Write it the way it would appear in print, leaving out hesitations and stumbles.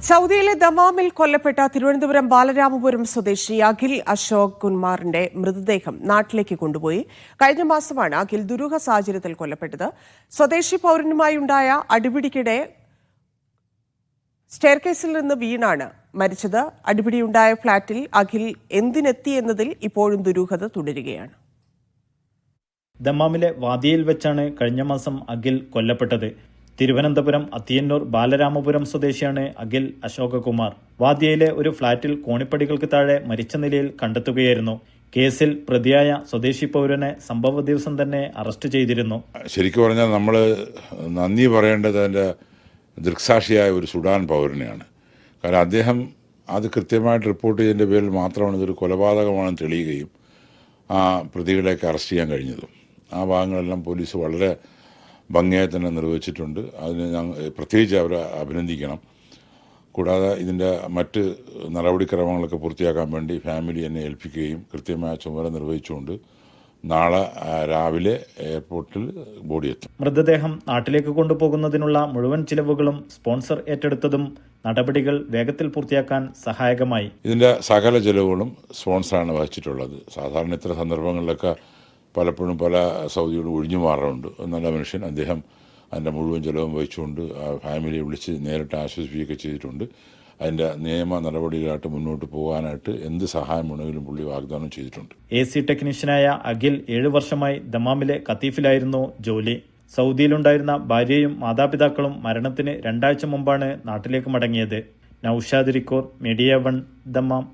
സൗദിയിലെ ദമാമിൽ കൊല്ലപ്പെട്ട തിരുവനന്തപുരം ബാലരാമപുരം സ്വദേശി അഖിൽ അശോക് കുമാറിന്റെ മൃതദേഹം നാട്ടിലേക്ക് കൊണ്ടുപോയി. കഴിഞ്ഞ മാസമാണ് അഖിൽ ദുരൂഹ സാഹചര്യത്തിൽ കൊല്ലപ്പെട്ടത്. സ്വദേശി പൗരനുമായുണ്ടായ അടിപിടിക്കിടെ സ്റ്റെയർകേസിൽ നിന്ന് വീണാണ് മരിച്ചത്. അടിപിടിയുണ്ടായ ഫ്ളാറ്റിൽ അഖിൽ എന്തിനെത്തി എന്നതിൽ ഇപ്പോഴും ദുരൂഹത തുടരുകയാണ്. ദമാമിലെ വാദിയയിൽ വെച്ചാണ് കഴിഞ്ഞ മാസം അഖിൽ കൊല്ലപ്പെട്ടത്. തിരുവനന്തപുരം അത്തിയന്നൂർ ബാലരാമപുരം സ്വദേശിയാണ് അഖിൽ അശോകകുമാർ. വാദിയയിലെ ഒരു ഫ്ളാറ്റിൽ കോണിപ്പടികൾക്ക് താഴെ മരിച്ച നിലയിൽ കണ്ടെത്തുകയായിരുന്നു. കേസിൽ പ്രതിയായ സ്വദേശി പൗരനെ സംഭവ ദിവസം തന്നെ അറസ്റ്റ് ചെയ്തിരുന്നു. ശരിക്കും പറഞ്ഞാൽ നമ്മൾ നന്ദി പറയേണ്ടത് അതിൻ്റെ ദൃക്സാക്ഷിയായ ഒരു സുഡാൻ പൗരനെയാണ്. കാരണം അദ്ദേഹം അത് കൃത്യമായിട്ട് റിപ്പോർട്ട് ചെയ്തതിൻ്റെ പേരിൽ മാത്രമാണ് ഇതൊരു കൊലപാതകമാണെന്ന് തെളിയുകയും ആ പ്രതികളെയൊക്കെ അറസ്റ്റ് ചെയ്യാൻ കഴിഞ്ഞതും. ആ ഭാഗങ്ങളെല്ലാം പോലീസ് വളരെ ഭംഗിയായി തന്നെ നിർവഹിച്ചിട്ടുണ്ട്. അതിന് പ്രത്യേകിച്ച് അവരെ അഭിനന്ദിക്കണം. കൂടാതെ ഇതിൻ്റെ മറ്റ് നടപടിക്രമങ്ങളൊക്കെ പൂർത്തിയാക്കാൻ വേണ്ടി ഫാമിലി എന്നെ ഏൽപ്പിക്കുകയും കൃത്യമായ ചുമതല നിർവഹിച്ചുകൊണ്ട് നാളെ രാവിലെ എയർപോർട്ടിൽ ബോഡി എത്തും. മൃതദേഹം നാട്ടിലേക്ക് കൊണ്ടുപോകുന്നതിനുള്ള മുഴുവൻ ചിലവുകളും സ്പോൺസർ ഏറ്റെടുത്തതും നടപടികൾ വേഗത്തിൽ പൂർത്തിയാക്കാൻ സഹായകമായി. ഇതിൻ്റെ സകല ചിലവുകളും സ്പോൺസറാണ് വഹിച്ചിട്ടുള്ളത്. സാധാരണ ഇത്തരം സന്ദർഭങ്ങളിലൊക്കെ പലപ്പോഴും പല സൗദിയോട് ഒഴിഞ്ഞു മാറാറുണ്ട്. നല്ല മനുഷ്യൻ അദ്ദേഹം അതിൻ്റെ മുഴുവൻ ചിലവും വഹിച്ചുകൊണ്ട് ആ ഫാമിലിയെ വിളിച്ച് നേരിട്ട് ആശ്വസിപ്പിക്കുകയൊക്കെ ചെയ്തിട്ടുണ്ട്. അതിൻ്റെ നിയമ നടപടികളായിട്ട് മുന്നോട്ട് പോകാനായിട്ട് എന്ത് സഹായം വേണമെങ്കിലും പുള്ളി വാഗ്ദാനം ചെയ്തിട്ടുണ്ട്. AC ടെക്നീഷ്യനായ അഖിൽ 7 വർഷമായി ദമാമിലെ ഖത്തീഫിലായിരുന്നു ജോലി. സൗദിയിലുണ്ടായിരുന്ന ഭാര്യയും മാതാപിതാക്കളും മരണത്തിന് 2 ആഴ്ച മുമ്പാണ് നാട്ടിലേക്ക് മടങ്ങിയത്. നൌഷാദ് റിക്കോർ, മീഡിയ 1, ദമാം.